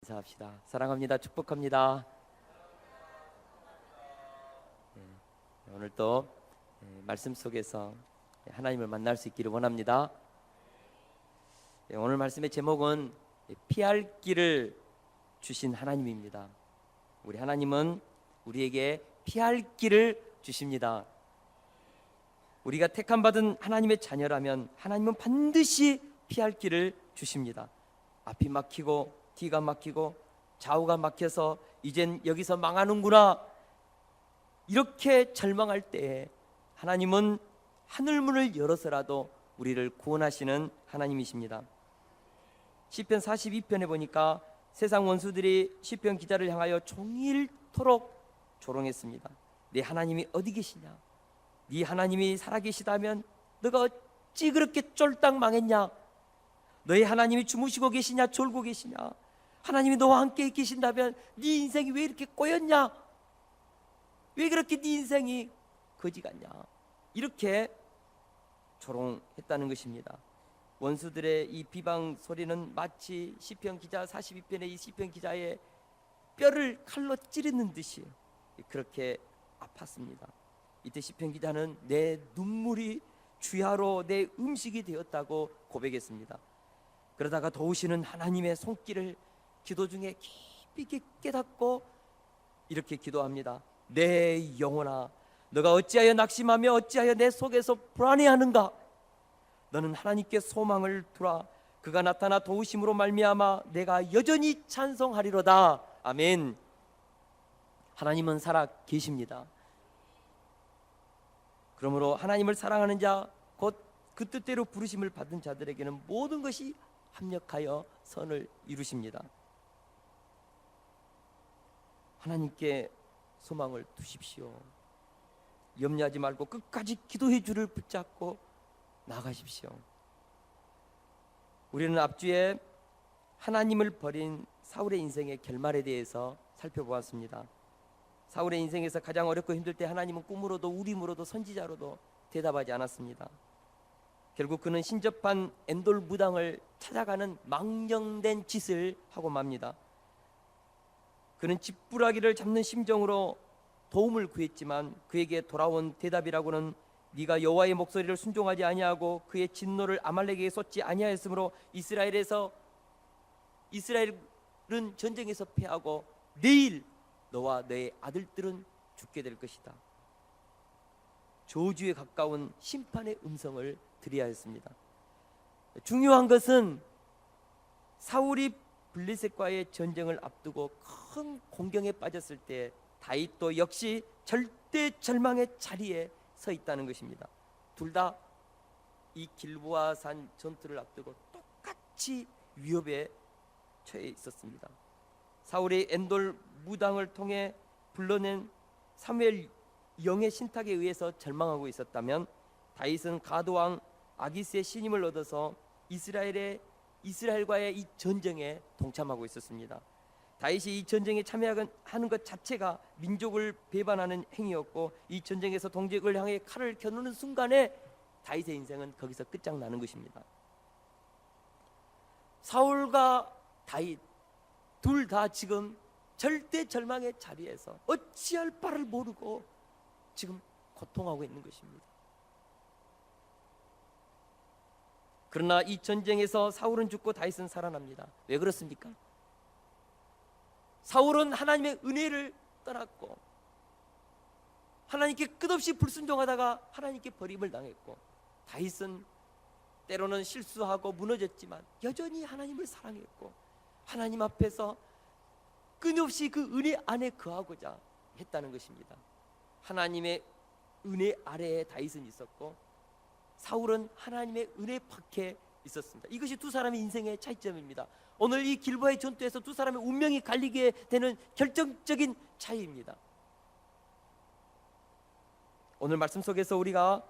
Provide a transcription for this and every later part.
인사합시다. 사랑합니다. 축복합니다. 오늘 또 말씀 속에서 하나님을 만날 수 있기를 원합니다. 오늘 말씀의 제목은 피할 길을 주신 하나님입니다. 우리 하나님은 우리에게 피할 길을 주십니다. 우리가 택함 받은 하나님의 자녀라면 하나님은 반드시 피할 길을 주십니다. 앞이 막히고 뒤가 막히고 좌우가 막혀서 이젠 여기서 망하는구나 이렇게 절망할 때에 하나님은 하늘문을 열어서라도 우리를 구원하시는 하나님이십니다. 시편 42편에 보니까 세상 원수들이 시편 기자를 향하여 종일토록 조롱했습니다. 네 하나님이 어디 계시냐? 네 하나님이 살아계시다면 너가 어찌 그렇게 쫄딱 망했냐? 너희 하나님이 주무시고 계시냐 졸고 계시냐? 하나님이 너와 함께 계신다면 네 인생이 왜 이렇게 꼬였냐? 왜 그렇게 네 인생이 거지 같냐? 이렇게 조롱했다는 것입니다. 원수들의 이 비방 소리는 마치 시편 기자 42편의 이 시편 기자의 뼈를 칼로 찌르는 듯이 그렇게 아팠습니다. 이때 시편 기자는 내 눈물이 주야로 내 음식이 되었다고 고백했습니다. 그러다가 도우시는 하나님의 손길을 기도 중에 깊이 깨닫고 이렇게 기도합니다. 내 영혼아, 너가 어찌하여 낙심하며 어찌하여 내 속에서 불안해하는가? 너는 하나님께 소망을 두라. 그가 나타나 도우심으로 말미암아 내가 여전히 찬송하리로다. 아멘. 하나님은 살아 계십니다. 그러므로 하나님을 사랑하는 자, 곧 그 뜻대로 부르심을 받은 자들에게는 모든 것이 합력하여 선을 이루십니다. 하나님께 소망을 두십시오. 염려하지 말고 끝까지 기도의 줄을 붙잡고 나가십시오. 우리는 앞주에 하나님을 버린 사울의 인생의 결말에 대해서 살펴보았습니다. 사울의 인생에서 가장 어렵고 힘들 때 하나님은 꿈으로도 우림으로도 선지자로도 대답하지 않았습니다. 결국 그는 신접한 엔돌 무당을 찾아가는 망령된 짓을 하고 맙니다. 그는 집부라기를 잡는 심정으로 도움을 구했지만 그에게 돌아온 대답이라고는 네가 여호와의 목소리를 순종하지 아니하고 그의 진노를 아말렉에게 쏟지 아니하였으므로 이스라엘은 전쟁에서 패하고 내일 너와 너의 아들들은 죽게 될 것이다. 저주에 가까운 심판의 음성을 들어야 했습니다. 중요한 것은 사울이 블레셋과의 전쟁을 앞두고 큰 공경에 빠졌을 때 다윗도 역시 절대 절망의 자리에 서 있다는 것입니다. 둘 다 이 길보아 산 전투를 앞두고 똑같이 위협에 처해 있었습니다. 사울이 엔돌 무당을 통해 불러낸 사무엘 영의 신탁에 의해서 절망하고 있었다면 다윗은 가드왕 아기스의 신임을 얻어서 이스라엘과의 이 전쟁에 동참하고 있었습니다. 다윗이 이 전쟁에 참여하는 것 자체가 민족을 배반하는 행위였고 이 전쟁에서 동족을 향해 칼을 겨누는 순간에 다윗의 인생은 거기서 끝장나는 것입니다. 사울과 다윗 둘 다 지금 절대 절망의 자리에서 어찌할 바를 모르고 지금 고통하고 있는 것입니다. 그러나 이 전쟁에서 사울은 죽고 다윗은 살아납니다. 왜 그렇습니까? 사울은 하나님의 은혜를 떠났고 하나님께 끝없이 불순종하다가 하나님께 버림을 당했고 다윗은 때로는 실수하고 무너졌지만 여전히 하나님을 사랑했고 하나님 앞에서 끊임없이 그 은혜 안에 거하고자 했다는 것입니다. 하나님의 은혜 아래에 다윗은 있었고 사울은 하나님의 은혜 밖에 있었습니다. 이것이 두 사람의 인생의 차이점입니다. 오늘 이 길보아의 전투에서 두 사람의 운명이 갈리게 되는 결정적인 차이입니다. 오늘 말씀 속에서 우리가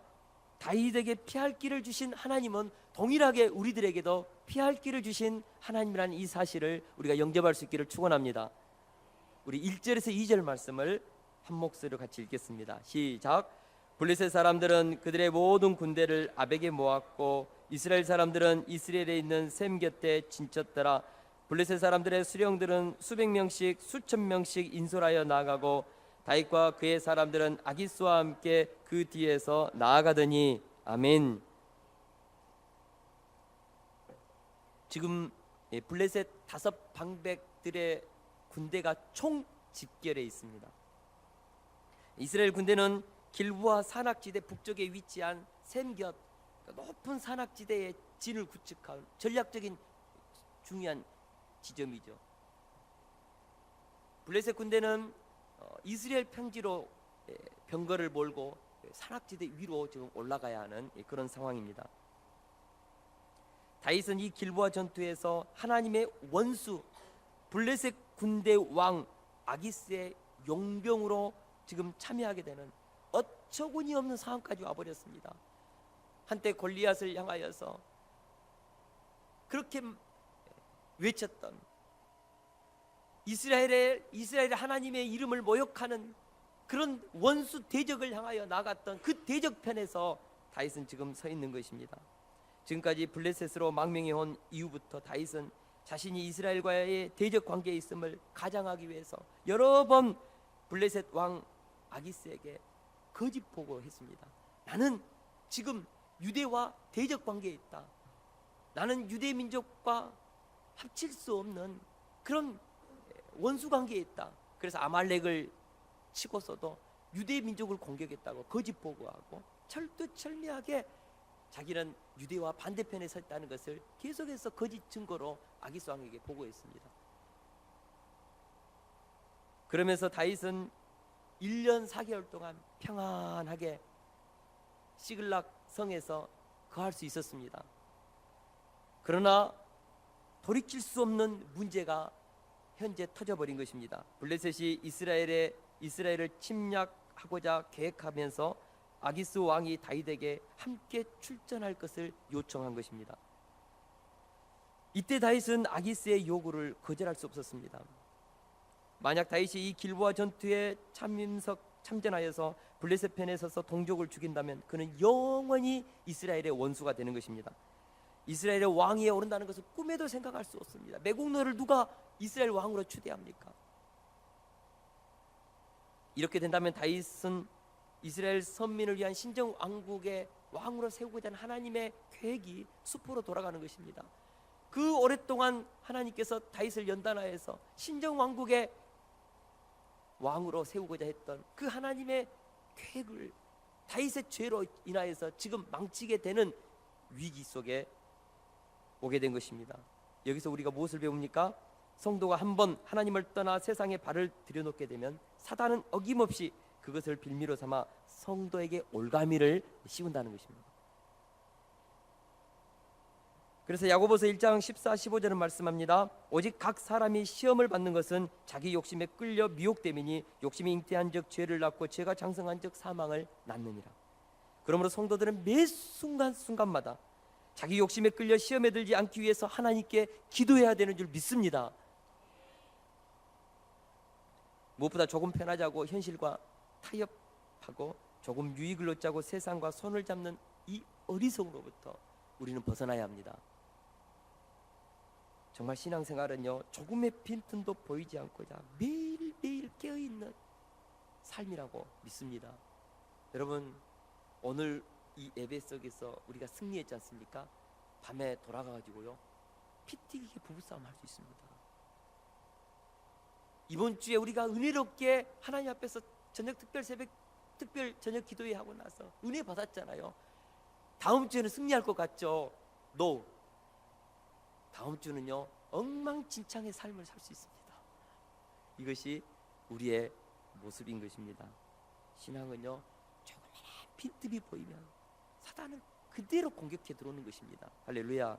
다윗에게 피할 길을 주신 하나님은 동일하게 우리들에게도 피할 길을 주신 하나님이라는 이 사실을 우리가 영접할 수 있기를 축원합니다. 우리 1절에서 2절 말씀을 한 목소리로 같이 읽겠습니다. 시작. 블레셋 사람들은 그들의 모든 군대를 아벡에 모았고 이스라엘 사람들은 이스라엘에 있는 셈 곁에 진쳤더라. 블레셋 사람들의 수령들은 수백 명씩 수천 명씩 인솔하여 나아가고 다윗과 그의 사람들은 아기스와 함께 그 뒤에서 나아가더니 아멘. 지금 블레셋 5방백들의 군대가 총 집결해 있습니다. 이스라엘 군대는 길보아 산악지대 북쪽에 위치한 샘곁 높은 산악지대에 진을 구축한 전략적인 중요한 지점이죠. 블레셋 군대는 이스라엘 평지로 병거를 몰고 산악지대 위로 지금 올라가야 하는 그런 상황입니다. 다윗은 이 길보아 전투에서 하나님의 원수 블레셋 군대 왕 아기스의 용병으로 지금 참여하게 되는 어처구니 없는 상황까지 와버렸습니다. 한때 골리앗을 향하여서 그렇게 외쳤던 이스라엘의 하나님의 이름을 모욕하는 그런 원수 대적을 향하여 나갔던 그 대적편에서 다윗은 지금 서 있는 것입니다. 지금까지 블레셋으로 망명해 온 이후부터 다윗은 자신이 이스라엘과의 대적 관계에 있음을 가장하기 위해서 여러 번 블레셋 왕 아기스에게 거짓 보고했습니다. 나는 지금 유대와 대적 관계에 있다. 나는 유대 민족과 합칠 수 없는 그런 원수 관계에 있다. 그래서 아말렉을 치고서도 유대 민족을 공격했다고 거짓 보고하고 철두철미하게 자기는 유대와 반대편에 서 있다는 것을 계속해서 거짓 증거로 아기스 왕에게 보고했습니다. 그러면서 다윗은 1년 4개월 동안 평안하게 시글락 성에서 거할 수 있었습니다. 그러나 돌이킬 수 없는 문제가 현재 터져버린 것입니다. 블레셋이 이스라엘을 침략하고자 계획하면서 아기스 왕이 다윗에게 함께 출전할 것을 요청한 것입니다. 이때 다윗은 아기스의 요구를 거절할 수 없었습니다. 만약 다윗이 이 길보아 전투에 참전하여서 블레셋 편에 서서 동족을 죽인다면 그는 영원히 이스라엘의 원수가 되는 것입니다. 이스라엘의 왕위에 오른다는 것은 꿈에도 생각할 수 없습니다. 매국노를 누가 이스라엘 왕으로 추대합니까? 이렇게 된다면 다윗은 이스라엘 선민을 위한 신정 왕국의 왕으로 세우고자 하는 하나님의 계획이 수포로 돌아가는 것입니다. 그 오랫동안 하나님께서 다윗을 연단하여서 신정 왕국의 왕으로 세우고자 했던 그 하나님의 계획을 다윗의 죄로 인하여서 지금 망치게 되는 위기 속에 오게 된 것입니다. 여기서 우리가 무엇을 배웁니까? 성도가 한번 하나님을 떠나 세상에 발을 들여놓게 되면 사단은 어김없이 그것을 빌미로 삼아 성도에게 올가미를 씌운다는 것입니다. 그래서 야고보서 1장 14, 15절은 말씀합니다. 오직 각 사람이 시험을 받는 것은 자기 욕심에 끌려 미혹됨이니 욕심이 잉태한 적 죄를 낳고 죄가 장성한 적 사망을 낳느니라. 그러므로 성도들은 매 순간순간마다 자기 욕심에 끌려 시험에 들지 않기 위해서 하나님께 기도해야 되는 줄 믿습니다. 무엇보다 조금 편하자고 현실과 타협하고 조금 유익을 얻자고 세상과 손을 잡는 이 어리석음으로부터 우리는 벗어나야 합니다. 정말 신앙생활은요, 조금의 빈틈도 보이지 않고자 매일매일 깨어있는 삶이라고 믿습니다. 여러분, 오늘 이 예배 속에서 우리가 승리했지 않습니까? 밤에 돌아가가지고요 피 튀기게 부부싸움 할 수 있습니다. 이번 주에 우리가 은혜롭게 하나님 앞에서 저녁 특별 저녁 기도회 하고 나서 은혜 받았잖아요. 다음 주에는 승리할 것 같죠? No. 다음 주는요 엉망진창의 삶을 살 수 있습니다. 이것이 우리의 모습인 것입니다. 신앙은요 조그마한 빈틈이 보이면 사단은 그대로 공격해 들어오는 것입니다. 할렐루야.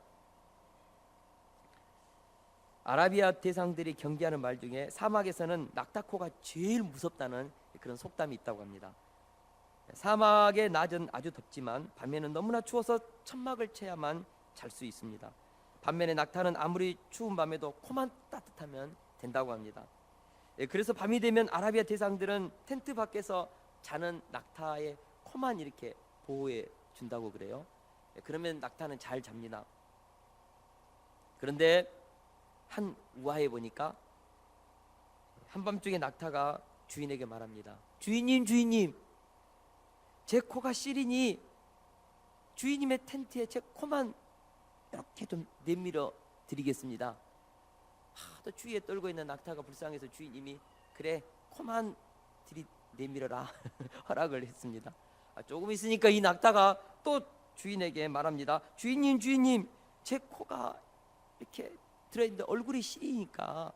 아라비아 대상들이 경계하는 말 중에 사막에서는 낙타코가 제일 무섭다는 그런 속담이 있다고 합니다. 사막의 낮은 아주 덥지만 밤에는 너무나 추워서 천막을 쳐야만 잘 수 있습니다. 반면에 낙타는 아무리 추운 밤에도 코만 따뜻하면 된다고 합니다. 그래서 밤이 되면 아라비아 대상들은 텐트 밖에서 자는 낙타의 코만 이렇게 보호해 준다고 그래요. 그러면 낙타는 잘 잡니다. 그런데 한 우화에 보니까 한밤중에 낙타가 주인에게 말합니다. 주인님, 주인님, 제 코가 시리니 주인님의 텐트에 제 코만 이렇게 좀 내밀어 드리겠습니다. 하도 주위에 떨고 있는 낙타가 불쌍해서 주인님이 그래, 코만 내밀어라 허락을 했습니다. 조금 있으니까 이 낙타가 또 주인에게 말합니다. 주인님, 주인님, 제 코가 이렇게 들어있는데 얼굴이 시리니까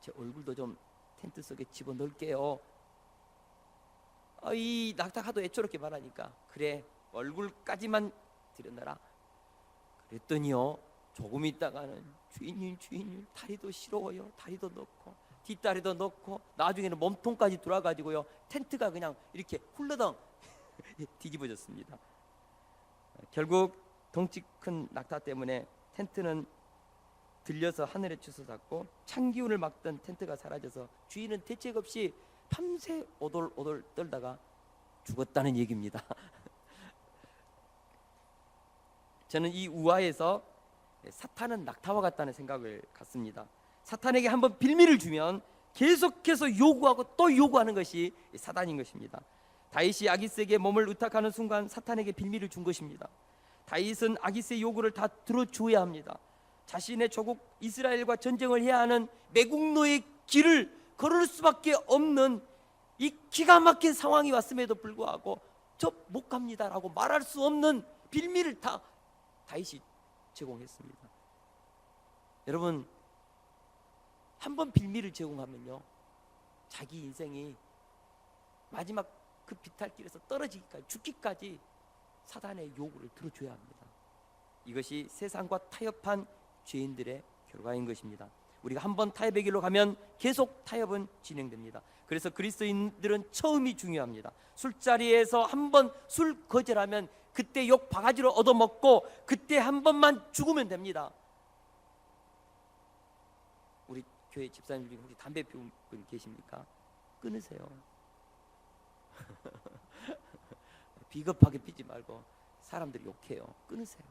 제 얼굴도 좀 텐트 속에 집어넣을게요. 이 낙타가 또 애초롭게 말하니까 그래, 얼굴까지만 들여놔라. 그랬더니요, 조금 있다가는 주인님, 주인님, 다리도 시려워요. 다리도 넣고 뒷다리도 넣고 나중에는 몸통까지 돌아가지고요, 텐트가 그냥 이렇게 훌러덩 뒤집어졌습니다. 결국 덩치 큰 낙타 때문에 텐트는 들려서 하늘에 주워졌고 찬기운을 막던 텐트가 사라져서 주인은 대책 없이 밤새 오돌오돌 떨다가 죽었다는 얘기입니다. 저는 이 우화에서 사탄은 낙타와 같다는 생각을 갖습니다. 사탄에게 한번 빌미를 주면 계속해서 요구하고 또 요구하는 것이 사단인 것입니다. 다윗이 아기스에게 몸을 의탁하는 순간 사탄에게 빌미를 준 것입니다. 다윗은 아기스의 요구를 다 들어줘야 합니다. 자신의 조국 이스라엘과 전쟁을 해야 하는 매국노의 길을 걸을 수밖에 없는 이 기가 막힌 상황이 왔음에도 불구하고 저 못 갑니다라고 말할 수 없는 빌미를 다 다윗이 제공했습니다. 여러분, 한번 빌미를 제공하면요, 자기 인생이 마지막 그 비탈길에서 떨어지기까지, 죽기까지 사단의 요구를 들어줘야 합니다. 이것이 세상과 타협한 죄인들의 결과인 것입니다. 우리가 한번 타협의 길로 가면 계속 타협은 진행됩니다. 그래서 그리스도인들은 처음이 중요합니다. 술자리에서 한번 술 거절하면 그때 욕 바가지로 얻어먹고 그때 한 번만 죽으면 됩니다. 우리 교회 집사님 중에 혹시 담배 피우는 분 계십니까? 끊으세요. 비겁하게 피지 말고 사람들이 욕해요. 끊으세요.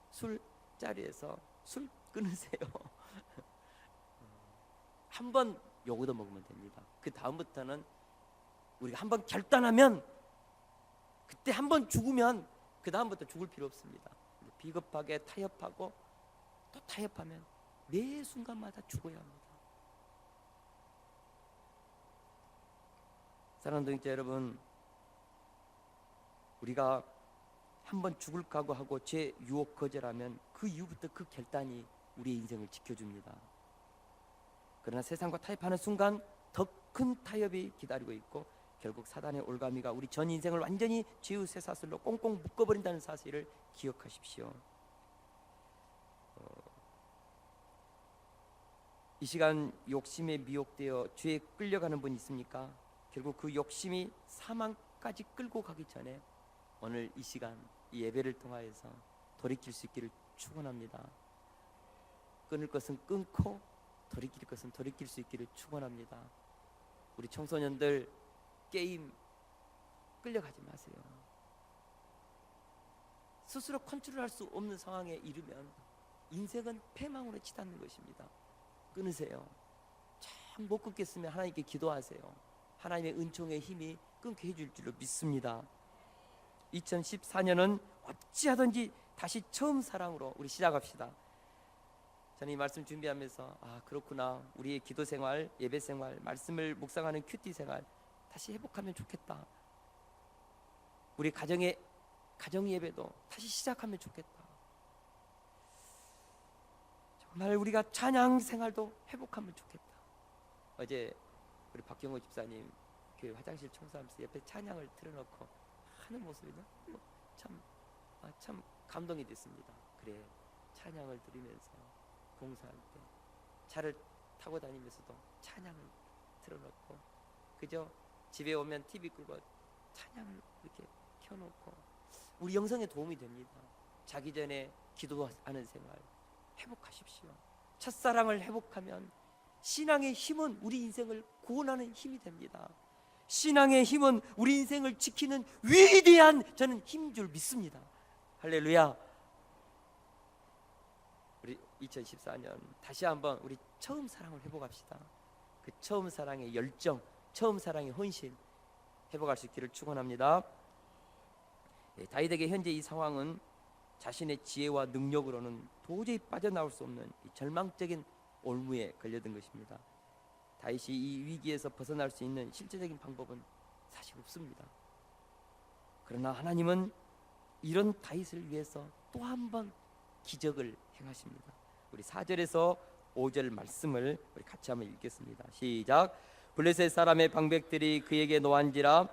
술자리에서 술 끊으세요. 한 번 욕 얻어먹으면 됩니다. 그 다음부터는 우리가 한 번 결단하면, 그때 한 번 죽으면 그 다음부터 죽을 필요 없습니다. 비겁하게 타협하고 또 타협하면 매 순간마다 죽어야 합니다. 사랑하는 동역자 여러분, 우리가 한번 죽을 각오하고 죄 유혹 거절하면 그 이후부터 그 결단이 우리의 인생을 지켜줍니다. 그러나 세상과 타협하는 순간 더 큰 타협이 기다리고 있고 결국 사단의 올가미가 우리 전 인생을 완전히 죄의 쇠사슬로 꽁꽁 묶어버린다는 사실을 기억하십시오. 이 시간 욕심에 미혹되어 죄에 끌려가는 분 있습니까? 결국 그 욕심이 사망까지 끌고 가기 전에 오늘 이 시간 이 예배를 통하여서 돌이킬 수 있기를 축원합니다. 끊을 것은 끊고 돌이킬 것은 돌이킬 수 있기를 축원합니다. 우리 청소년들 게임 끌려가지 마세요. 스스로 컨트롤할 수 없는 상황에 이르면 인생은 패망으로 치닫는 것입니다. 끊으세요. 참 못 끊겠으면 하나님께 기도하세요. 하나님의 은총의 힘이 끊게 해줄 줄로 믿습니다. 2014년은 어찌하든지 다시 처음 사랑으로 우리 시작합시다. 저는 이 말씀 준비하면서 그렇구나, 우리의 기도 생활, 예배 생활, 말씀을 묵상하는 큐티 생활 다시 회복하면 좋겠다. 우리 가정 예배도 다시 시작하면 좋겠다. 정말 우리가 찬양 생활도 회복하면 좋겠다. 어제 우리 박경호 집사님 교회 화장실 청소하면서 옆에 찬양을 틀어놓고 하는 모습이 너무 참 감동이 됐습니다. 그래, 찬양을 들으면서 봉사할 때 차를 타고 다니면서도 찬양을 틀어놓고, 그저 집에 오면 TV 끌고 찬양을 이렇게 켜놓고 우리 영성에 도움이 됩니다. 자기 전에 기도하는 생활 회복하십시오. 첫사랑을 회복하면 신앙의 힘은 우리 인생을 구원하는 힘이 됩니다. 신앙의 힘은 우리 인생을 지키는 위대한 저는 힘인 줄 믿습니다. 할렐루야. 우리 2014년 다시 한번 우리 처음 사랑을 회복합시다. 그 처음 사랑의 열정, 처음 사랑의 헌신 회복할 수 있기를 축원합니다. 다윗에게 현재 이 상황은 자신의 지혜와 능력으로는 도저히 빠져나올 수 없는 이 절망적인 올무에 걸려든 것입니다. 다윗이 이 위기에서 벗어날 수 있는 실제적인 방법은 사실 없습니다. 그러나 하나님은 이런 다윗을 위해서 또 한 번 기적을 행하십니다. 우리 4절에서 5절 말씀을 우리 같이 한번 읽겠습니다. 시작. 블레셋 사람의 방백들이 그에게 노한지라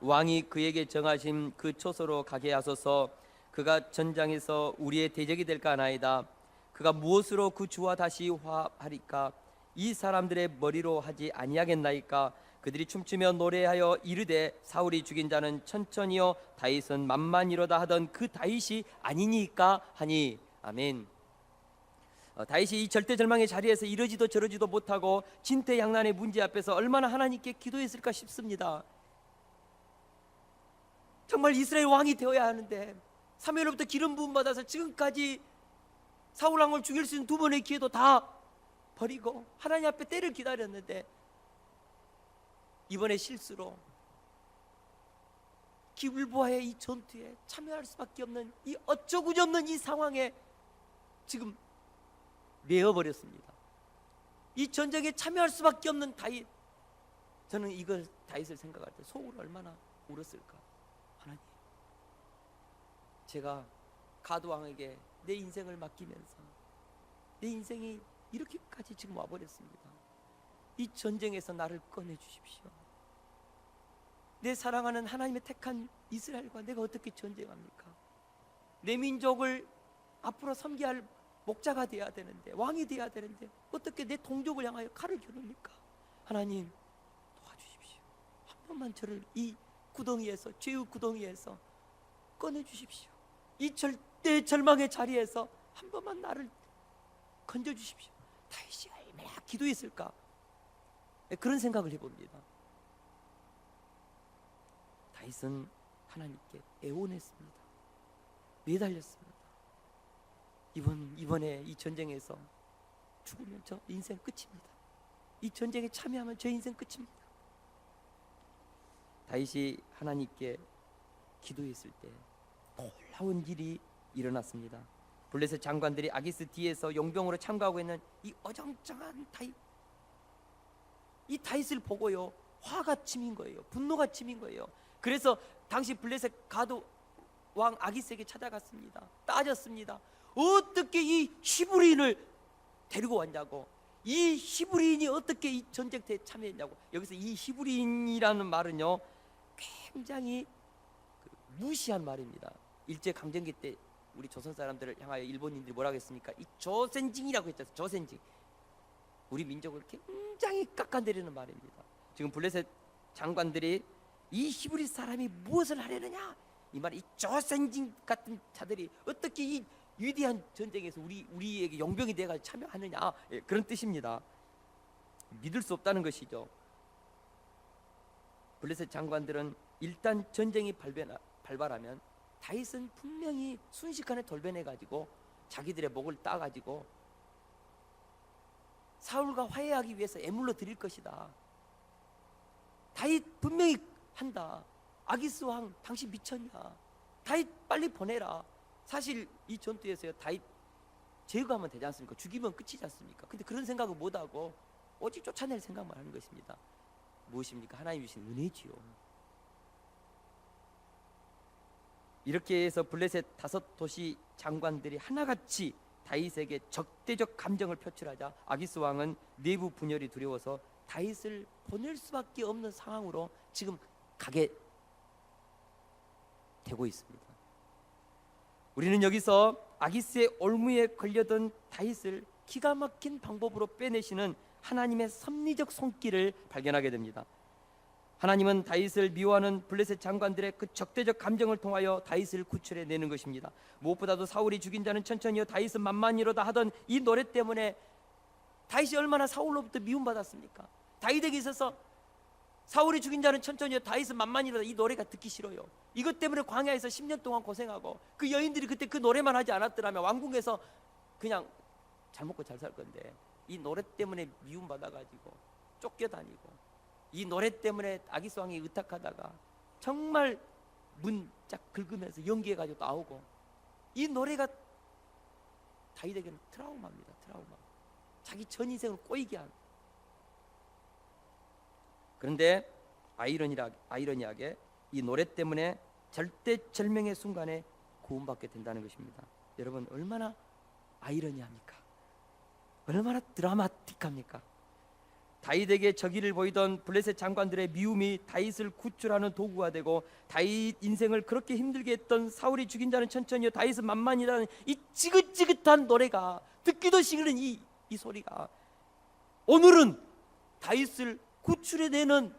왕이 그에게 정하신 그 초소로 가게 하소서. 그가 전장에서 우리의 대적이 될까 하나이다. 그가 무엇으로 그 주와 다시 화합하리까? 이 사람들의 머리로 하지 아니하겠나이까? 그들이 춤추며 노래하여 이르되 사울이 죽인 자는 천천히요 다윗은 만만이로다 하던 그 다윗이 아니니까 하니. 아멘. 다윗이 이 절대절망의 자리에서 이러지도 저러지도 못하고 진퇴양난의 문제 앞에서 얼마나 하나님께 기도했을까 싶습니다. 정말 이스라엘 왕이 되어야 하는데 사무엘로부터 기름 부음 받아서 지금까지 사울 왕을 죽일 수 있는 두 번의 기회도 다 버리고 하나님 앞에 때를 기다렸는데 이번에 실수로 기블보아의 이 전투에 참여할 수밖에 없는 이 어쩌구니없는 이 상황에 지금 매어버렸습니다. 이 전쟁에 참여할 수밖에 없는 다윗. 저는 이걸 다윗을 생각할 때 속으로 얼마나 울었을까. 하나님, 제가 가드 왕에게 내 인생을 맡기면서 내 인생이 이렇게까지 지금 와버렸습니다. 이 전쟁에서 나를 꺼내 주십시오. 내 사랑하는 하나님의 택한 이스라엘과 내가 어떻게 전쟁합니까? 내 민족을 앞으로 섬겨야 할 목자가 되어야 되는데, 왕이 되어야 되는데 어떻게 내 동족을 향하여 칼을 겨눕니까? 하나님 도와주십시오. 한 번만 저를 이 구덩이에서, 죄의 구덩이에서 꺼내 주십시오. 이 절대 절망의 자리에서 한 번만 나를 건져 주십시오. 다윗이 얼마나 기도했을까? 그런 생각을 해봅니다. 다윗은 하나님께 애원했습니다. 매달렸습니다. 이번에 이 전쟁에서 죽으면 저 인생 끝입니다. 이 전쟁에 참여하면 저 인생 끝입니다. 다윗이 하나님께 기도했을 때 놀라운 일이 일어났습니다. 블레셋 장관들이 아기스 뒤에서 용병으로 참가하고 있는 이 어정쩡한 다윗, 이 다윗을 보고요 화가 치민 거예요. 분노가 치민 거예요. 그래서 당시 블레셋 가드 왕 아기스에게 찾아갔습니다. 따졌습니다. 어떻게 이 히브리인을 데리고 왔냐고, 이 히브리인이 어떻게 이 전쟁터에 참여했냐고. 여기서 이 히브리인이라는 말은요 굉장히 무시한 말입니다. 일제강점기 때 우리 조선 사람들을 향하여 일본인들이 뭐라고 했습니까? 이 조센징이라고 했죠. 조센징. 우리 민족을 굉장히 깎아내리는 말입니다. 지금 블레셋 장관들이 이 히브리 사람이 무엇을 하려느냐, 이 말, 이 조센징 같은 자들이 어떻게 이 위대한 전쟁에서 우리에게 용병이 되어 참여하느냐, 그런 뜻입니다. 믿을 수 없다는 것이죠. 블레셋 장관들은 일단 전쟁이 발발하면 다윗은 분명히 순식간에 돌변해 가지고 자기들의 목을 따 가지고 사울과 화해하기 위해서 애물러 드릴 것이다. 다윗 분명히 한다. 아기스 왕 당신 미쳤냐? 다윗 빨리 보내라. 사실 이 전투에서요 다윗 제거하면 되지 않습니까? 죽이면 끝이지 않습니까? 근데 그런 생각을 못하고 오직 쫓아낼 생각만 하는 것입니다. 무엇입니까? 하나님 주신 은혜지요. 이렇게 해서 블레셋 5도시 장관들이 하나같이 다윗에게 적대적 감정을 표출하자 아기스 왕은 내부 분열이 두려워서 다윗을 보낼 수밖에 없는 상황으로 지금 가게 되고 있습니다. 우리는 여기서 아기스의 올무에 걸려든 다윗을 기가 막힌 방법으로 빼내시는 하나님의 섭리적 손길을 발견하게 됩니다. 하나님은 다윗을 미워하는 블레셋 장관들의 그 적대적 감정을 통하여 다윗을 구출해 내는 것입니다. 무엇보다도 사울이 죽인 자는 천천히요 다윗은 만만이로다 하던 이 노래 때문에 다윗이 얼마나 사울로부터 미움받았습니까? 다윗에게 있어서 사울이 죽인 자는 천천히요 다윗은 만만이로다. 이 노래가 듣기 싫어요. 이것 때문에 광야에서 10년 동안 고생하고 그 여인들이 그때 그 노래만 하지 않았더라면 왕궁에서 그냥 잘 먹고 잘 살 건데 이 노래 때문에 미움받아가지고 쫓겨다니고 이 노래 때문에 아기스 왕이 의탁하다가 정말 문 쫙 긁으면서 연기해가지고 나오고 이 노래가 다윗에게는 트라우마입니다. 트라우마. 자기 전 인생을 꼬이게 한. 그런데 아이러니하게 이 노래 때문에 절대절명의 순간에 구원받게 된다는 것입니다. 여러분 얼마나 아이러니합니까? 얼마나 드라마틱합니까? 다윗에게 적의를 보이던 블레셋 장관들의 미움이 다윗을 구출하는 도구가 되고 다윗 인생을 그렇게 힘들게 했던 사울이 죽인 자는 천천히요 다윗은 만만이라는 이 지긋지긋한 노래가 듣기도 싫은 이 소리가 오늘은 다윗을 구출해내는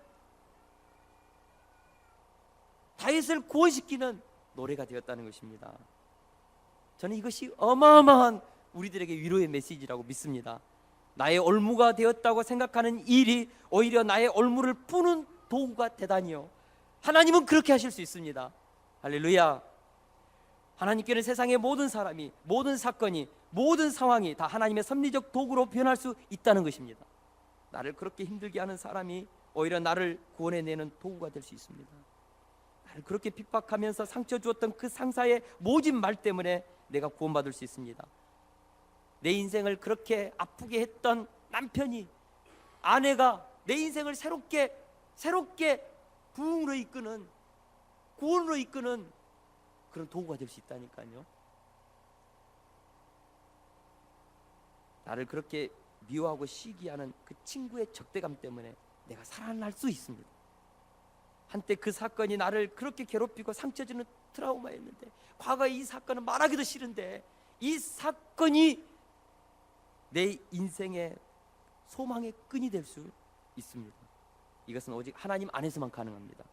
다윗을 구원시키는 노래가 되었다는 것입니다. 저는 이것이 어마어마한 우리들에게 위로의 메시지라고 믿습니다. 나의 올무가 되었다고 생각하는 일이 오히려 나의 올무를 푸는 도구가 되다니요. 하나님은 그렇게 하실 수 있습니다. 할렐루야. 하나님께는 세상의 모든 사람이, 모든 사건이, 모든 상황이 다 하나님의 섭리적 도구로 변할 수 있다는 것입니다. 나를 그렇게 힘들게 하는 사람이 오히려 나를 구원해내는 도구가 될 수 있습니다. 나를 그렇게 핍박하면서 상처 주었던 그 상사의 모진 말 때문에 내가 구원받을 수 있습니다. 내 인생을 그렇게 아프게 했던 남편이, 아내가 내 인생을 새롭게 부흥으로 이끄는, 구원으로 이끄는 그런 도구가 될 수 있다니까요. 나를 그렇게 미워하고 시기하는 그 친구의 적대감 때문에 내가 살아날 수 있습니다. 한때 그 사건이 나를 그렇게 괴롭히고 상처 주는 트라우마였는데, 과거에 이 사건은 말하기도 싫은데 이 사건이 내 인생의 소망의 끈이 될 수 있습니다. 이것은 오직 하나님 안에서만 가능합니다.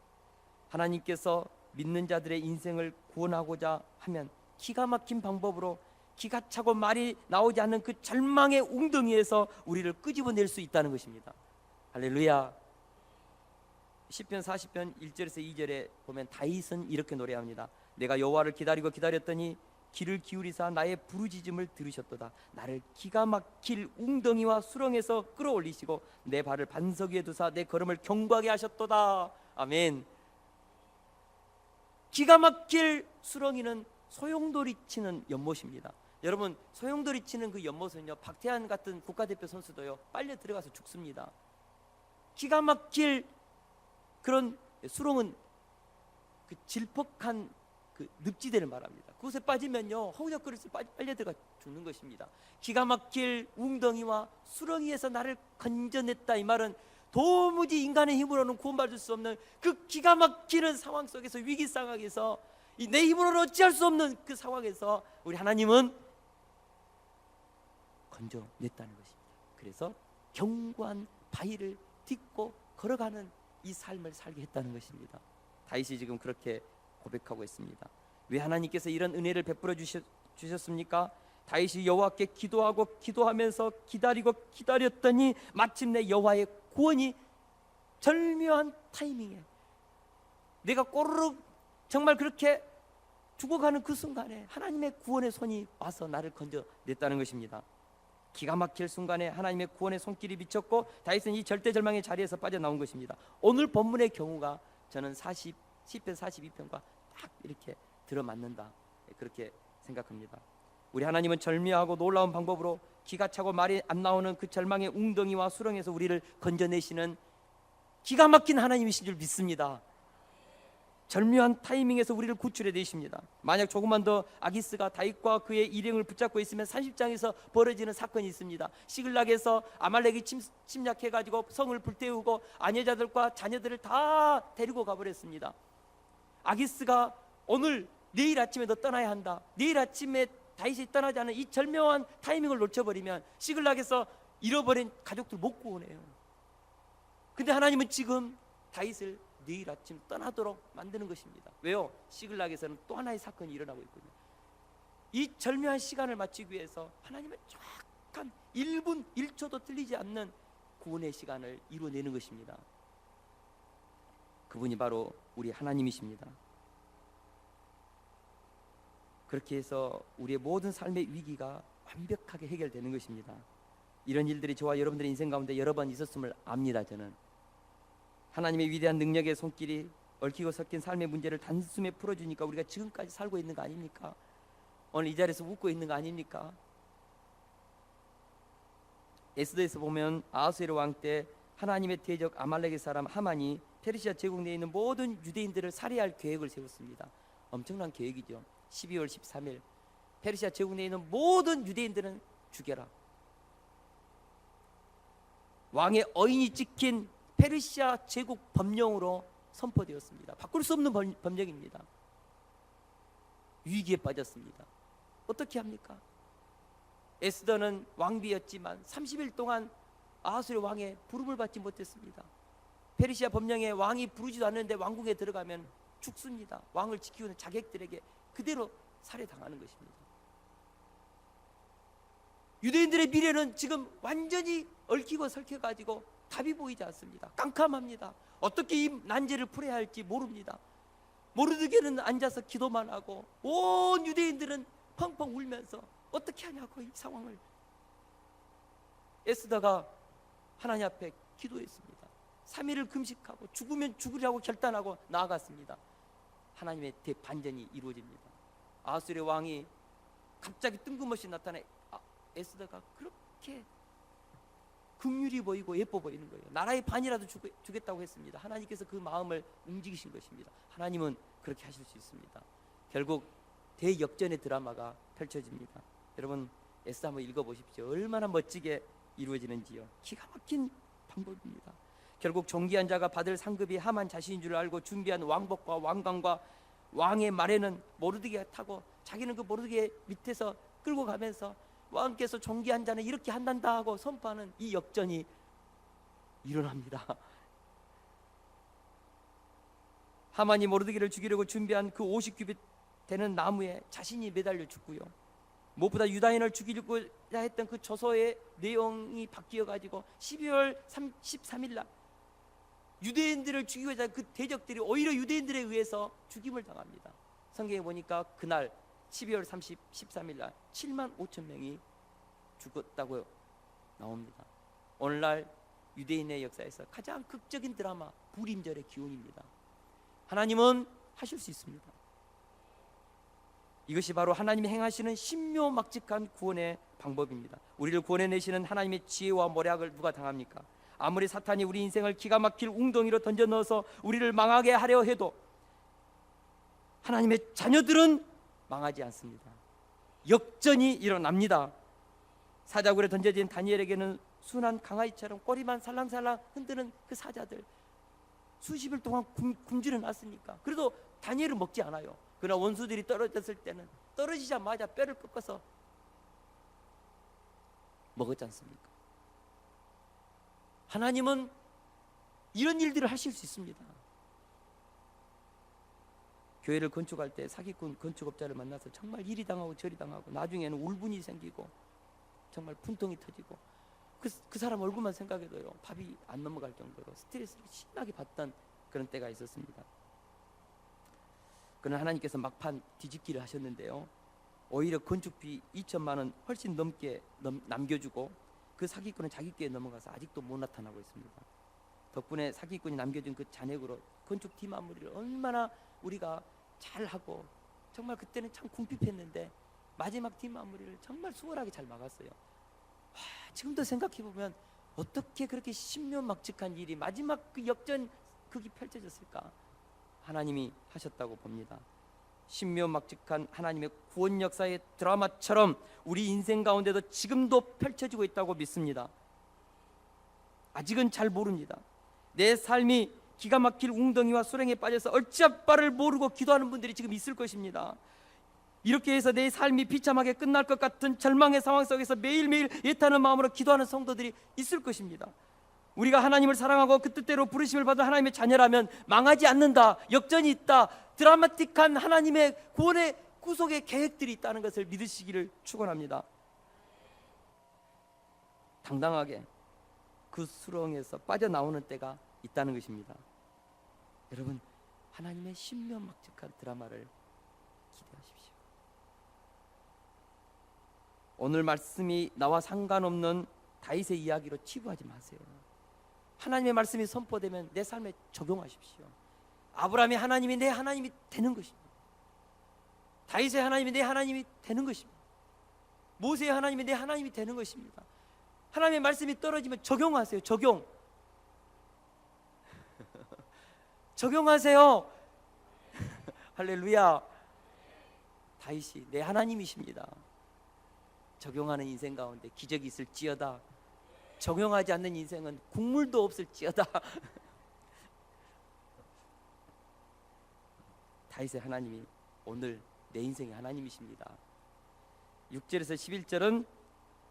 하나님께서 믿는 자들의 인생을 구원하고자 하면 기가 막힌 방법으로 기가 차고 말이 나오지 않는 그 절망의 웅덩이에서 우리를 끄집어낼 수 있다는 것입니다. 할렐루야. 시편 40편 1절에서 2절에 보면 다윗은 이렇게 노래합니다. 내가 여호와를 기다리고 기다렸더니 귀를 기울이사 나의 부르짖음을 들으셨도다. 나를 기가 막힐 웅덩이와 수렁에서 끌어올리시고 내 발을 반석 위에 두사 내 걸음을 견고하게 하셨도다. 아멘. 기가 막힐 수렁이는 소용돌이 치는 연못입니다. 여러분, 소용돌이 치는 그 연못은요, 박태환 같은 국가대표 선수도요 빨려 들어가서 죽습니다. 기가 막힐 그런 수렁은 그 질퍽한 그 늪지대를 말합니다. 그곳에 빠지면요 허우적거려서 빨려 들어가 죽는 것입니다. 기가 막힐 웅덩이와 수렁이에서 나를 건져냈다, 이 말은 도무지 인간의 힘으로는 구원받을 수 없는 그 기가 막히는 상황 속에서, 위기 상황에서, 내 힘으로는 어찌할 수 없는 그 상황에서 우리 하나님은 건져냈다는 것입니다. 그래서 견고한 바위를 딛고 걸어가는 이 삶을 살게 했다는 것입니다. 다윗이 지금 그렇게 고백하고 있습니다. 왜 하나님께서 이런 은혜를 베풀어 주셨습니까? 다윗이 여호와께 기도하고 기도하면서 기다리고 기다렸더니 마침내 여호와의 구원이 절묘한 타이밍에, 내가 꼬르륵 정말 그렇게 죽어가는 그 순간에 하나님의 구원의 손이 와서 나를 건져냈다는 것입니다. 기가 막힐 순간에 하나님의 구원의 손길이 미쳤고 다윗은 이 절대절망의 자리에서 빠져나온 것입니다. 오늘 본문의 경우가 저는 시편 42편과 딱 이렇게 들어맞는다, 그렇게 생각합니다. 우리 하나님은 절묘하고 놀라운 방법으로 기가 차고 말이 안 나오는 그 절망의 웅덩이와 수렁에서 우리를 건져내시는 기가 막힌 하나님이신 줄 믿습니다. 절묘한 타이밍에서 우리를 구출해 내십니다. 만약 조금만 더 아기스가 다윗과 그의 일행을 붙잡고 있으면 30장에서 벌어지는 사건이 있습니다. 시글락에서 아말렉이 침략해가지고 성을 불태우고 아내자들과 자녀들을 다 데리고 가버렸습니다. 아기스가 오늘 내일 아침에 너 떠나야 한다, 내일 아침에 다윗이 떠나지 않은 이 절묘한 타이밍을 놓쳐버리면 시글락에서 잃어버린 가족들 못 구원해요. 근데 하나님은 지금 다윗을 내일 아침 떠나도록 만드는 것입니다. 왜요? 시글락에서는 또 하나의 사건이 일어나고 있거든요. 이 절묘한 시간을 맞추기 위해서 하나님은 정확한 1분 1초도 틀리지 않는 구원의 시간을 이루어내는 것입니다. 그분이 바로 우리 하나님이십니다. 그렇게 해서 우리의 모든 삶의 위기가 완벽하게 해결되는 것입니다. 이런 일들이 저와 여러분들의 인생 가운데 여러 번 있었음을 압니다. 저는 하나님의 위대한 능력의 손길이 얽히고 섞인 삶의 문제를 단숨에 풀어주니까 우리가 지금까지 살고 있는 거 아닙니까? 오늘 이 자리에서 웃고 있는 거 아닙니까? 에스더에서 보면 아하수에르 왕 때 하나님의 대적 아말렉의 사람 하만이 페르시아 제국 내에 있는 모든 유대인들을 살해할 계획을 세웠습니다. 엄청난 계획이죠. 12월 13일 페르시아 제국 내에 있는 모든 유대인들은 죽여라. 왕의 어인이 찍힌 페르시아 제국 법령으로 선포되었습니다. 바꿀 수 없는 법령입니다. 위기에 빠졌습니다. 어떻게 합니까? 에스더는 왕비였지만 30일 동안 아하수에르 왕의 부름을 받지 못했습니다. 페르시아 법령에 왕이 부르지도 않는데 왕궁에 들어가면 죽습니다. 왕을 지키고 있는 자객들에게 그대로 살해당하는 것입니다. 유대인들의 미래는 지금 완전히 얽히고 설켜가지고 답이 보이지 않습니다. 깜깜합니다. 어떻게 이 난제를 풀어야 할지 모릅니다. 모르드게는 앉아서 기도만 하고 온 유대인들은 펑펑 울면서 어떻게 하냐고 이 상황을. 에스더가 하나님 앞에 기도했습니다. 3일을 금식하고 죽으면 죽으려고 결단하고 나아갔습니다. 하나님의 대반전이 이루어집니다. 아하수에르 왕이 갑자기 뜬금없이 나타나 에스더가 그렇게 긍휼히 보이고 예뻐 보이는 거예요. 나라의 반이라도 주겠다고 했습니다. 하나님께서 그 마음을 움직이신 것입니다. 하나님은 그렇게 하실 수 있습니다. 결국 대역전의 드라마가 펼쳐집니다. 여러분 에스더 한번 읽어보십시오. 얼마나 멋지게 이루어지는지요. 기가 막힌 방법입니다. 결국 존귀한 자가 받을 상급이 하만 자신인 줄 알고 준비한 왕복과 왕관과 왕의 말에는 모르드게가 타고 자기는 그 모르드게 밑에서 끌고 가면서 왕께서 존귀한 자는 이렇게 한단다 하고 선포하는 이 역전이 일어납니다. 하만이 모르드게를 죽이려고 준비한 그 50규빗 되는 나무에 자신이 매달려 죽고요. 무엇보다 유다인을 죽이려고 했던 그 저서의 내용이 바뀌어가지고 12월 13일 날 유대인들을 죽이고자 그 대적들이 오히려 유대인들에 의해서 죽임을 당합니다. 성경에 보니까 그날 12월 13일 날 7만 5천 명이 죽었다고 나옵니다. 오늘날 유대인의 역사에서 가장 극적인 드라마 불임절의 기운입니다. 하나님은 하실 수 있습니다. 이것이 바로 하나님이 행하시는 신묘막직한 구원의 방법입니다. 우리를 구원해내시는 하나님의 지혜와 모략을 누가 당합니까? 아무리 사탄이 우리 인생을 기가 막힐 웅덩이로 던져 넣어서 우리를 망하게 하려 해도 하나님의 자녀들은 망하지 않습니다. 역전이 일어납니다. 사자굴에 던져진 다니엘에게는 순한 강아지처럼 꼬리만 살랑살랑 흔드는 그 사자들 수십 일 동안 굶주려 놨으니까 그래도 다니엘은 먹지 않아요. 그러나 원수들이 떨어졌을 때는 떨어지자마자 뼈를 꺾어서 먹었지 않습니까? 하나님은 이런 일들을 하실 수 있습니다. 교회를 건축할 때 사기꾼 건축업자를 만나서 정말 이리 당하고 저리 당하고 나중에는 울분이 생기고 정말 분통이 터지고 그 사람 얼굴만 생각해도요 밥이 안 넘어갈 정도로 스트레스를 심하게 받던 그런 때가 있었습니다. 그러나 하나님께서 막판 뒤집기를 하셨는데요, 오히려 건축비 2천만 원 훨씬 넘게 남겨주고 그 사기꾼은 자기 께에 넘어가서 아직도 못 나타나고 있습니다. 덕분에 사기꾼이 남겨준 그 잔액으로 건축 팀 마무리를 얼마나 우리가 잘하고 정말 그때는 참 궁핍했는데 마지막 팀 마무리를 정말 수월하게 잘 막았어요. 지금도 생각해보면 어떻게 그렇게 신묘막직한 일이 마지막 그 역전 극이 펼쳐졌을까? 하나님이 하셨다고 봅니다. 신묘막직한 하나님의 구원 역사의 드라마처럼 우리 인생 가운데도 지금도 펼쳐지고 있다고 믿습니다. 아직은 잘 모릅니다. 내 삶이 기가 막힐 웅덩이와 수렁에 빠져서 어찌할 바를 모르고 기도하는 분들이 지금 있을 것입니다. 이렇게 해서 내 삶이 비참하게 끝날 것 같은 절망의 상황 속에서 매일매일 애타는 마음으로 기도하는 성도들이 있을 것입니다. 우리가 하나님을 사랑하고 그 뜻대로 부르심을 받은 하나님의 자녀라면 망하지 않는다, 역전이 있다, 드라마틱한 하나님의 구원의 구속의 계획들이 있다는 것을 믿으시기를 축원합니다. 당당하게 그 수렁에서 빠져나오는 때가 있다는 것입니다. 여러분, 하나님의 신묘막측한 드라마를 기대하십시오. 오늘 말씀이 나와 상관없는 다윗의 이야기로 치부하지 마세요. 하나님의 말씀이 선포되면 내 삶에 적용하십시오. 아브라함의 하나님이 내 하나님이 되는 것입니다. 다윗의 하나님이 내 하나님이 되는 것입니다. 모세의 하나님이 내 하나님이 되는 것입니다. 하나님의 말씀이 떨어지면 적용하세요. 적용하세요. 할렐루야. 다윗이 내 하나님이십니다. 적용하는 인생 가운데 기적이 있을지어다. 적용하지 않는 인생은 국물도 없을지어다. 다윗의 하나님이 오늘 내 인생의 하나님이십니다. 6절에서 11절은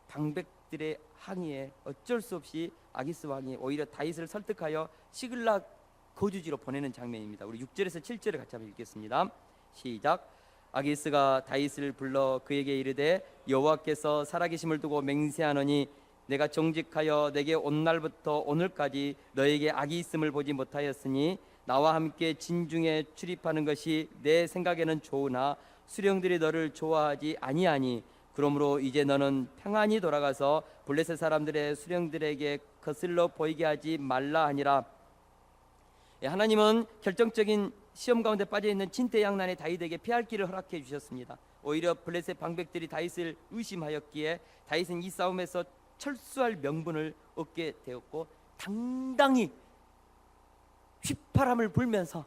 방백들의 항의에 어쩔 수 없이 아기스 왕이 오히려 다윗을 설득하여 시글락 거주지로 보내는 장면입니다. 우리 6절에서 7절을 같이 한번 읽겠습니다. 시작. 아기스가 다윗을 불러 그에게 이르되 여호와께서 살아계심을 두고 맹세하노니 내가 정직하여 내게 온 날부터 오늘까지 너에게 악이 있음을 보지 못하였으니 나와 함께 진중에 출입하는 것이 내 생각에는 좋으나 수령들이 너를 좋아하지 아니하니 그러므로 이제 너는 평안히 돌아가서 블레셋 사람들의 수령들에게 거슬러 보이게 하지 말라 하니라. 하나님은 결정적인 시험 가운데 빠져있는 진퇴양난의 다윗에게 피할 길을 허락해 주셨습니다. 오히려 블레셋 방백들이 다윗을 의심하였기에 다윗은 이 싸움에서 철수할 명분을 얻게 되었고 당당히 휘파람을 불면서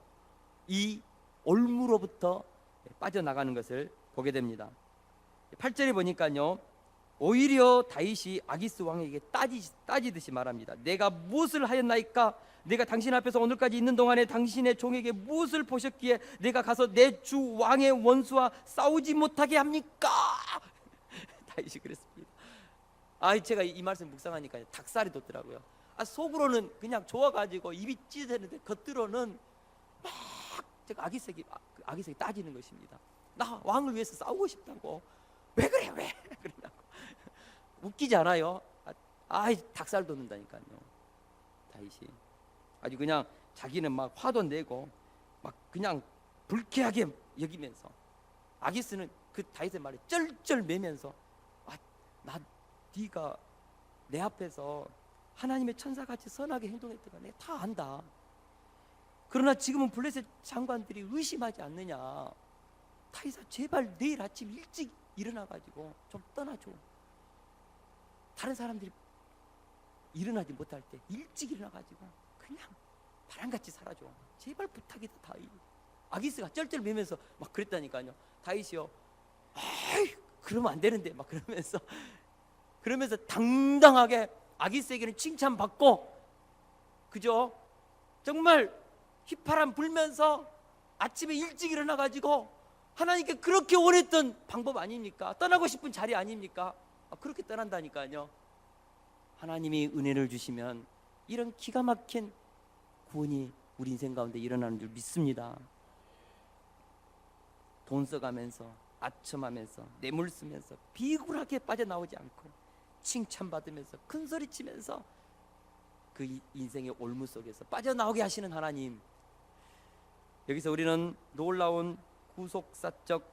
이 올무로부터 빠져나가는 것을 보게 됩니다. 8절에 보니까요, 오히려 다윗이 아기스 왕에게 따지듯이 말합니다. 내가 무엇을 하였나이까? 내가 당신 앞에서 오늘까지 있는 동안에 당신의 종에게 무엇을 보셨기에 내가 가서 내 주 왕의 원수와 싸우지 못하게 합니까? 다윗이 그랬습니다. 제가 이 말씀 묵상하니까 닭살이 돋더라고요. 속으로는 그냥 좋아가지고 입이 찢어지는데 겉으로는 막 제가 아기색이 따지는 것입니다. 나 왕을 위해서 싸우고 싶다고. 왜 그래? 왜 그러냐고. 웃기지 않아요? 닭살 돋는다니까요. 다윗이 아주 그냥 자기는 막 화도 내고 막 그냥 불쾌하게 여기면서 아기스는 그 다윗의 말에 쩔쩔매면서 네가 내 앞에서 하나님의 천사같이 선하게 행동했다가 내가 다 안다. 그러나 지금은 블레셋 장관들이 의심하지 않느냐. 다윗아, 제발 내일 아침 일찍 일어나가지고 좀 떠나줘. 다른 사람들이 일어나지 못할 때 일찍 일어나가지고 그냥 바람같이 살아줘. 제발 부탁이다 다윗. 아기스가 쩔쩔매면서 막 그랬다니까요. 다윗이요, 그러면 안 되는데 막 그러면서 당당하게 아기스에게는 칭찬받고, 그죠? 정말 휘파람 불면서 아침에 일찍 일어나가지고 하나님께 그렇게 원했던 방법 아닙니까? 떠나고 싶은 자리 아닙니까? 그렇게 떠난다니까요. 하나님이 은혜를 주시면 이런 기가 막힌 구원이 우리 인생 가운데 일어나는 줄 믿습니다. 돈 써가면서 아첨하면서 뇌물 쓰면서 비굴하게 빠져나오지 않고 칭찬받으면서 큰소리치면서 그 인생의 올무 속에서 빠져나오게 하시는 하나님. 여기서 우리는 놀라운 구속사적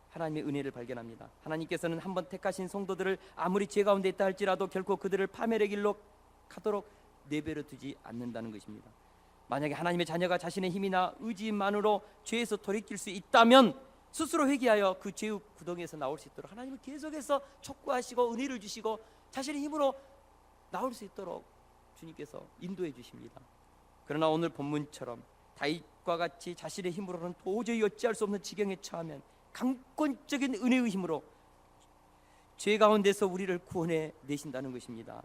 하나님의 은혜를 발견합니다. 하나님께서는 한번 택하신 성도들을 아무리 죄 가운데 있다 할지라도 결코 그들을 파멸의 길로 가도록 내버려 두지 않는다는 것입니다. 만약에 하나님의 자녀가 자신의 힘이나 의지만으로 죄에서 돌이킬 수 있다면 스스로 회개하여 그 죄의 구덩이에서 나올 수 있도록 하나님은 계속해서 촉구하시고 은혜를 주시고 자신의 힘으로 나올 수 있도록 주님께서 인도해 주십니다. 그러나 오늘 본문처럼 다윗과 같이 자신의 힘으로는 도저히 어찌할 수 없는 지경에 처하면 강권적인 은혜의 힘으로 죄 가운데서 우리를 구원해 내신다는 것입니다.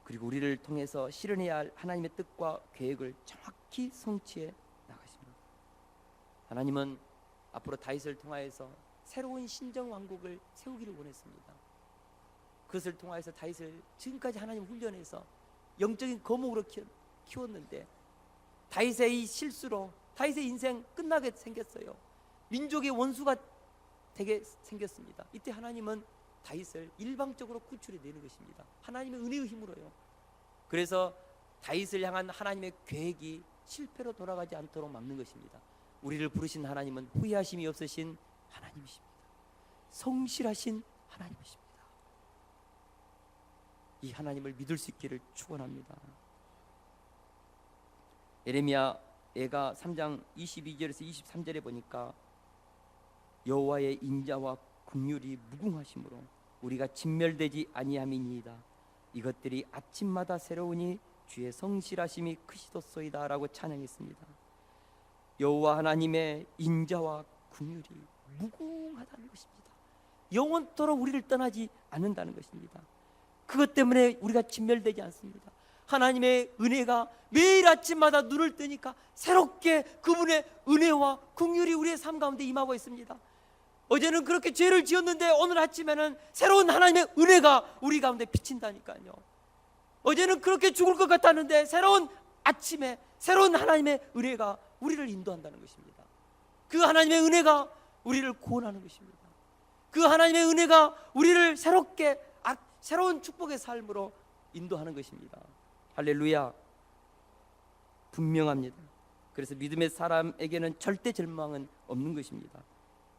그리고 우리를 통해서 실현해야 할 하나님의 뜻과 계획을 정확히 성취해 나가십니다. 하나님은 앞으로 다윗을 통하여서 새로운 신정 왕국을 세우기를 원했습니다. 그것을 통하여서 다윗을 지금까지 하나님 훈련해서 영적인 거목으로 키웠는데 다윗의 이 실수로 다윗의 인생 끝나게 생겼어요. 민족의 원수가 되게 생겼습니다. 이때 하나님은 다윗을 일방적으로 구출해 내는 것입니다. 하나님의 은혜의 힘으로요. 그래서 다윗을 향한 하나님의 계획이 실패로 돌아가지 않도록 막는 것입니다. 우리를 부르신 하나님은 후회하심이 없으신 하나님이십니다. 성실하신 하나님이십니다. 이 하나님을 믿을 수 있기를 축원합니다. 예레미야가 3장 22절에서 23절에 보니까 여호와의 인자와 긍휼이 무궁하심으로 우리가 진멸되지 아니함이니이다. 이것들이 아침마다 새로우니 주의 성실하심이 크시도소이다 라고 찬양했습니다. 여호와 하나님의 인자와 긍휼이 무궁하다는 것입니다. 영원토록 우리를 떠나지 않는다는 것입니다. 그것 때문에 우리가 진멸되지 않습니다. 하나님의 은혜가 매일 아침마다 눈을 뜨니까 새롭게 그분의 은혜와 긍휼이 우리의 삶 가운데 임하고 있습니다. 어제는 그렇게 죄를 지었는데 오늘 아침에는 새로운 하나님의 은혜가 우리 가운데 비친다니까요. 어제는 그렇게 죽을 것 같았는데 새로운 아침에 새로운 하나님의 은혜가 우리를 인도한다는 것입니다. 그 하나님의 은혜가 우리를 구원하는 것입니다. 그 하나님의 은혜가 우리를 새롭게 새로운 축복의 삶으로 인도하는 것입니다. 할렐루야. 분명합니다. 그래서 믿음의 사람에게는 절대 절망은 없는 것입니다.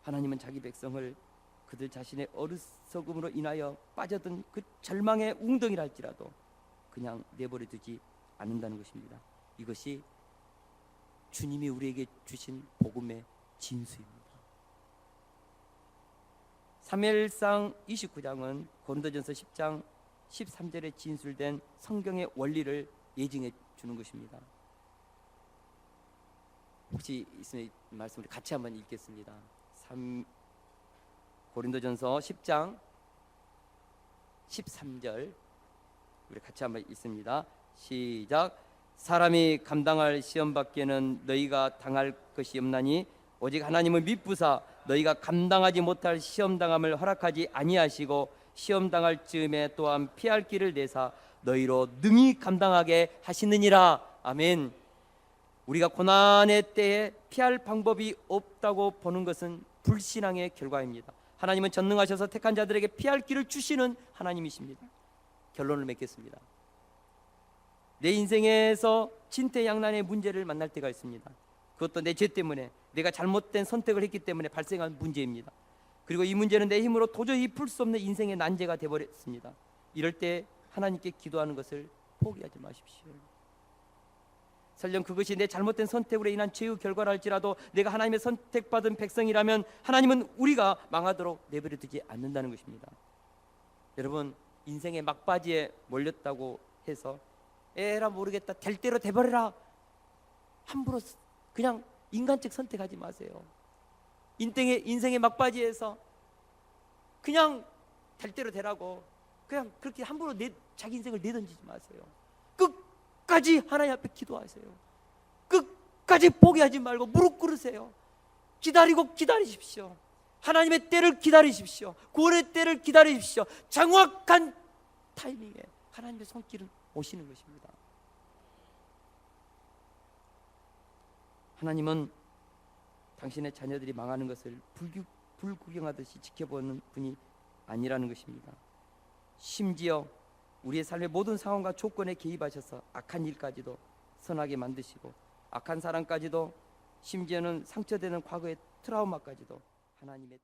하나님은 자기 백성을 그들 자신의 어리석음으로 인하여 빠져든 그 절망의 웅덩이랄지라도 그냥 내버려 두지 않는다는 것입니다. 이것이 주님이 우리에게 주신 복음의 진수입니다. 사무엘상 29장은 고린도전서 10장 13절에 진술된 성경의 원리를 예증해 주는 것입니다. 혹시 있으면 말씀을 같이 한번 읽겠습니다. 고린도전서 10장 13절 우리 같이 한번 읽습니다. 시작. 사람이 감당할 시험 밖에는 너희가 당할 것이 없나니 오직 하나님을 믿부사 너희가 감당하지 못할 시험 당함을 허락하지 아니하시고 시험 당할 즈음에 또한 피할 길을 내사 너희로 능히 감당하게 하시느니라. 아멘. 우리가 고난의 때에 피할 방법이 없다고 보는 것은 불신앙의 결과입니다. 하나님은 전능하셔서 택한 자들에게 피할 길을 주시는 하나님이십니다. 결론을 맺겠습니다. 내 인생에서 진퇴양난의 문제를 만날 때가 있습니다. 그것도 내 죄 때문에 내가 잘못된 선택을 했기 때문에 발생한 문제입니다. 그리고 이 문제는 내 힘으로 도저히 풀 수 없는 인생의 난제가 되어버렸습니다. 이럴 때 하나님께 기도하는 것을 포기하지 마십시오. 설령 그것이 내 잘못된 선택으로 인한 죄의 결과라 할지라도 내가 하나님의 선택받은 백성이라면 하나님은 우리가 망하도록 내버려 두지 않는다는 것입니다. 여러분, 인생의 막바지에 몰렸다고 해서 에라 모르겠다, 될 대로 돼버려라, 함부로 그냥 인간적 선택하지 마세요. 인생의 막바지에서 그냥 될 대로 되라고 그냥 그렇게 함부로 자기 인생을 내던지지 마세요. 끝까지 하나님 앞에 기도하세요. 끝까지 포기하지 말고 무릎 꿇으세요. 기다리십시오. 하나님의 때를 기다리십시오. 구원의 때를 기다리십시오. 정확한 타이밍에 하나님의 손길은 오시는 것입니다. 하나님은 당신의 자녀들이 망하는 것을 불구경하듯이 지켜보는 분이 아니라는 것입니다. 심지어 우리의 삶의 모든 상황과 조건에 개입하셔서 악한 일까지도 선하게 만드시고 악한 사람까지도 심지어는 상처되는 과거의 트라우마까지도 하나님의